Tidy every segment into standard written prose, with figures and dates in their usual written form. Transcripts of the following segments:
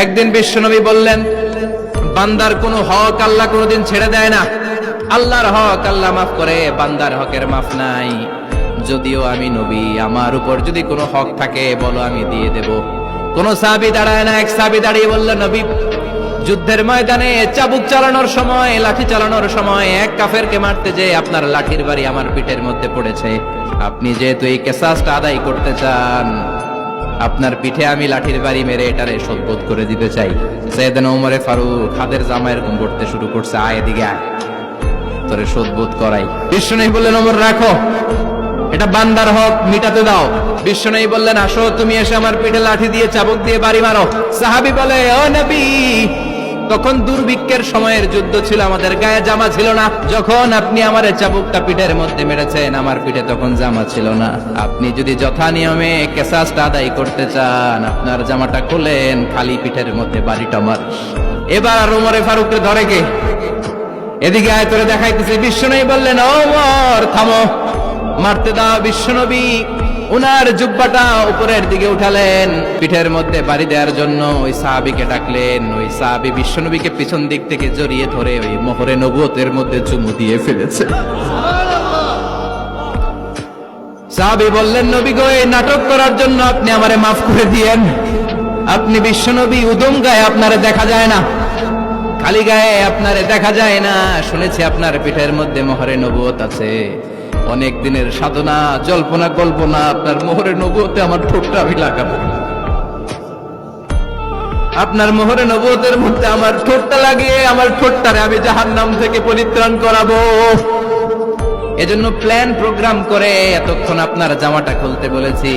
একদিন বিশ্বনবী বললেন, বান্দার কোনো হক আল্লাহ কোনোদিন ছেড়ে দেয় না। আল্লাহর হক আল্লাহ মাফ করে, বান্দার হকের মাফ নাই। যদিও আমি নবী, আমার উপর যদি কোনো হক থাকে বলো, আমি দিয়ে দেব। কোন সাহাবী দাঁড়ায় না। এক সাহাবী দাঁড়িয়ে বলল, নবী, যুদ্ধের ময়দানে চাবুক চালানোর সময়, লাঠি চালানোর সময় এক কাফেরকে মারতে যে আপনার লাঠির বাড়ি আমার পিঠের মধ্যে পড়েছে। আপনি যেহেতু এই কিসাসটা আদায় করতে চান, আপনার পিঠে আমি লাঠির বাড়ি মেরে এটারে শোধবোধ করে দিতে চাই। সাইয়েদনা ওমরে ফারুক হাতের জামা এরকম করতে শুরু করছে, আয় এদিকে আয়, তোরে শোধবোধ করাই। বিশ্বনবী বললেন, ওমর রাখো, এটা বান্দার হক, মিটাতে দাও। বিশ্বনবী বললেন, আসো, তুমি এসে আমার পিঠে লাঠি দিয়ে চাবুক দিয়ে বাড়ি মারো। সাহাবী বলে, ও নবী, তখন দুর্ভিক্ষের সময়ের যুদ্ধ ছিল, আমাদের গায়ে জামা ছিল না। যখন আপনি আমার চাবুকটা পিঠের মধ্যে মেরেছেন, আমার পিঠে তখন জামা ছিল না। আপনি যদি যথা নিয়মে কিসাসটা আদায় করতে চান, আপনার জামাটা খুলেন, খালি পিঠের মধ্যে বাড়িটা মার। এবার আর ওমরে ফারুককে ধরে কে? এদিকে আয়, তোরে দেখাইতেছি। বিশ্বনবী বললেন, ওমর থামো, মারতে দাও। বিশ্বনবী উনার জুব্বাটা উপরের দিকে উঠালেন, পিঠের মধ্যে বাড়ি দেওয়ার জন্য ওই সাহাবীকে ডাকলেন। ওই সাহাবী বিশ্বনবীকে পিছন দিক থেকে জড়িয়ে ধরে ওই মোহরে নবুয়তের মধ্যে চুমু দিয়ে ফেলেছে। সাহাবী বললেন, নবী গো, এই নাটক করার জন্য আপনি আমারে মাফ করে দিয়েন। আপনি বিশ্বনবী, উদম গায়ে আপনারে দেখা যায় না, খালি গায়ে আপনারে দেখা যায় না। শুনেছি আপনার পিঠের মধ্যে মোহরে নবুয়ত আছে। অনেক দিনের সাধনা, জল্পনা কল্পনা, আপনার মোহরে নবুয়তে আমার ঠোঁটটা আমি লাগাবো। আপনার মোহরে নবুয়তের মধ্যে আমার ঠোঁটটা লাগিয়ে আমার ঠোঁটটারে আমি জাহান্নাম থেকে পরিত্রাণ করাবো। এজন্য প্ল্যান প্রোগ্রাম করে এতক্ষণ আপনার জামাটা খুলতে বলেছি।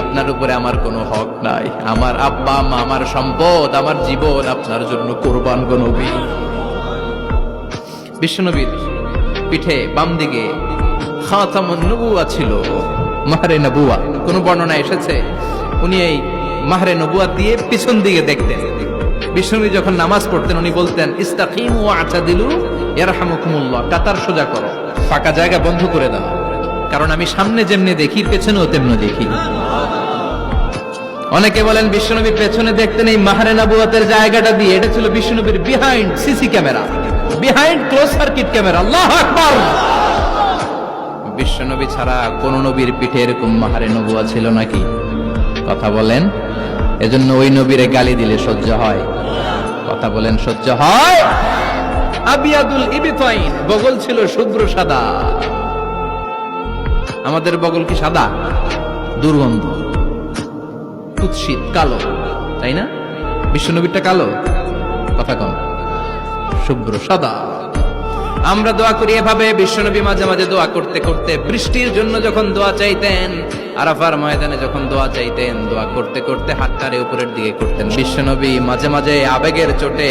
আপনার উপরে আমার কোনো হক নাই। আমার আব্বা মা, আমার সম্পদ, আমার জীবন আপনার জন্য কোরবান গো নবী। বিশ্বনবীর পিঠে বাম দিকে খাতামুন নবুওয়া ছিল, মাহরে নবুওয়া। কোন বর্ণনা এসেছে উনি এই মাহরে নবুওয়া দিয়ে পিছন দিকে দেখতেন। বিশ্বনবী যখন নামাজ পড়তেন উনি বলতেন, ইস্তাকিমু ওয়া'তাদিলু ইয়ারহামুকুমুল্লাহ, কাতার সোজা করো, ফাঁকা জায়গা বন্ধ করে দাও, কারণ আমি সামনে যেমনি দেখি পেছনেও তেমনি দেখি। অনেকে বলেন বিশ্বনবী পেছনে দেখতেন এই মাহরে নবুওয়াতের জায়গাটা দিয়ে। এটা ছিল বিশ্বনবীর behind CC camera, behind close circuit camera. আল্লাহু আকবার। বিশ্বনবী ছাড়া কোন নবীর পিঠে এরকম মাহরে নবুওয়া ছিল নাকি? কথা বলেন। এজন্য ওই নবীরে গালি দিলে সহ্য হয়? কথা বলেন, সহ্য হয়? আবিয়াদুল ইবতাইন, বগল ছিল শুভ্র সাদা। আমাদের বগল কি সাদা? দুর্গন্ধ, কুৎসিত, কালো, তাই না? বিশ্বনবীরটা কালো? কথা কম, শুভ্র সাদা। আমরা দোয়া করি এভাবে। বিশ্বনবী মাঝে মাঝে দোয়া করতে করতে বৃষ্টির জন্য যখন দোয়া চাইতেন, আরাফার ময়দানে যখন দোয়া চাইতেন, দোয়া করতে করতে হাতটারে উপরের দিকে করতেন। বিশ্বনবী মাঝে মাঝে আবেগের চোটে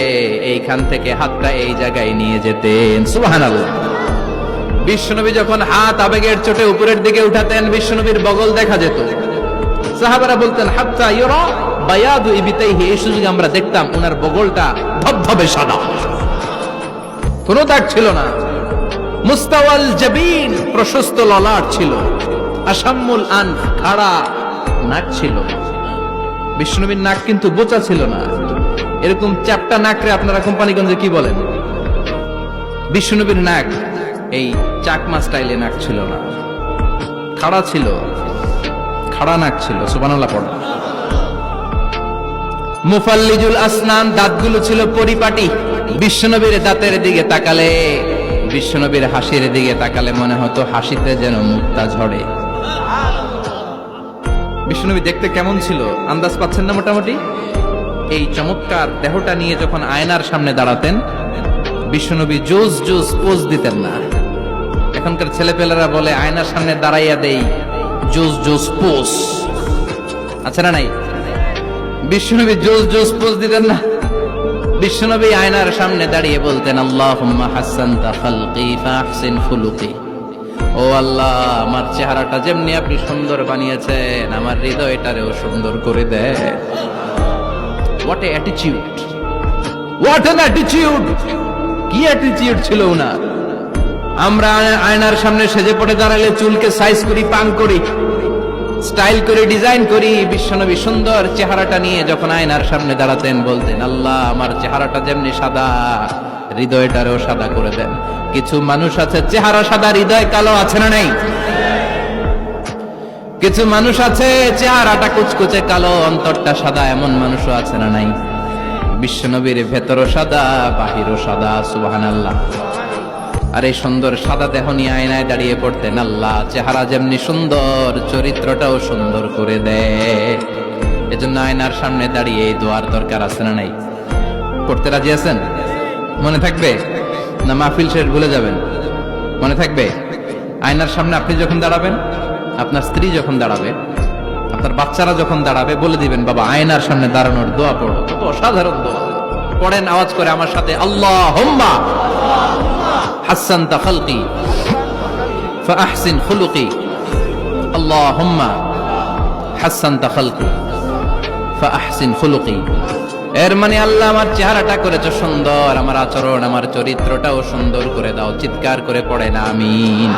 এইখান থেকে হাতটা এই জায়গায় নিয়ে যেতেন। সুবহানাল্লাহ। বিশ্বনবী যখন হাত আবেগের চোটে উপরের দিকে উঠাতেন, বিশ্বনবীর বগল দেখা যেত। সাহাবারা বলতেন, হাত্তা ইউরা বায়াদু ইবতাইহি, এই সুযোগে আমরা দেখতাম ওনার বগলটা ধবধবে সাদা, কোনো দাগ ছিল না। মুস্তাওয়াল জাবিন, প্রশস্ত ললাট ছিল। আসাম্মুল আনফ, খাড়া নাক ছিল। বিশ্বনবীর নাক কিন্তু বোচা ছিল না। এরকম চ্যাপটা নাকরে আপনারা কোম্পানিগঞ্জে কি বলেন? বিশ্বনবীর নাক এই চাকমা স্টাইলে নাক ছিল না, খাড়া ছিল, খাড়া নাক ছিল। সুবহানাল্লাহ পড়া। মুফাল্লিজুল আসনান, দাঁতগুলো ছিল পরিপাটি। বিশ্বনবীর দাঁতের দিকে তাকালে, বিশ্বনবীর হাসির দিকে তাকালে মনে হতো হাসিতে যেন মুক্তা ঝরে। বিশ্বনবী দেখতে কেমন ছিল আন্দাজ পাচ্ছেন না মোটামুটি? এই চমৎকার দেহটা নিয়ে যখন আয়নার সামনে দাঁড়াতেন, বিশ্বনবী জোস জোস পোজ দিতেন না। এখনকার ছেলেপেলেরা বলে আয়নার সামনে দাঁড়াইয়া দেই জোস জোস পোজ, আচ্ছা না নাই? বিশ্বনবী জোস জোস পোজ দিতেন না। বিশ্বনবী আয়নার সামনে দাঁড়িয়ে বলতেন, আল্লাহুম্মা হাসানতা খালকি ফাহসিন খুলুকি, ও আল্লাহ, আমার চেহারাটা যেমনি আপনি সুন্দর বানিয়েছেন, আমার হৃদয়টারেও সুন্দর করে দেন। What a attitude, what an attitude! কি অ্যাটিটিউড ছিল ওনার! আমরা আয়নার সামনে সেজে পড়ে দাঁড়ালে চুলকে সাইজ করি, পাং করি, স্টাইল করে ডিজাইন করি। বিশ্বনবী সুন্দর চেহারাটা নিয়ে যখন আয়নার সামনে দাঁড়াতেন বলতেন, আল্লাহ আমার চেহারাটা যেমনি সাদা হৃদয়টারেও সাদা করে দেন। কিছু মানুষ আছে চেহারা সাদা হৃদয় কালো, আছে না নাই? কিছু মানুষ আছে চেহারাটা কুচকুচে কালো অন্তরটা সাদা, এমন মানুষও আছে না নাই? বিশ্বনবীর ভেতরও সাদা বাহিরও সাদা, সুবহানাল্লাহ। আর এই সুন্দর সাদা দেহ নিয়ে আয়নায় দাঁড়িয়ে পড়তেন, আল্লাহ চেহারা যেমনি সুন্দর চরিত্রটাও সুন্দর করে দেয়। এজন্য আয়নার সামনে দাঁড়িয়ে এই দোয়ার দরকার আছে না নাই? পড়তে রাজি আছেন? মনে থাকবে না মাহফিল শেষ ভুলে যাবেন? মনে থাকবে? আয়নার সামনে আপনি যখন দাঁড়াবেন, আপনার স্ত্রী যখন দাঁড়াবে, আপনার বাচ্চারা যখন দাঁড়াবে, বলে দিবেন বাবা আয়নার সামনে দাঁড়ানোর দোয়া পড়ো। কত অসাধারণ দোয়া! পড়েন আওয়াজ করে আমার সাথে, আল্লাহুম্মা হাসসানতা খালকি ফাআহসিন খুলুকি, আল্লাহুম্মা হাসসানতা খালকি ফাআহসিন খুলুকি। এর মানে আল্লাহ আমার চেহারাটা করেছো সুন্দর, আমার আচরণ আমার চরিত্রটাও সুন্দর করে দাও। চিৎকার করে পড়েন আমিন।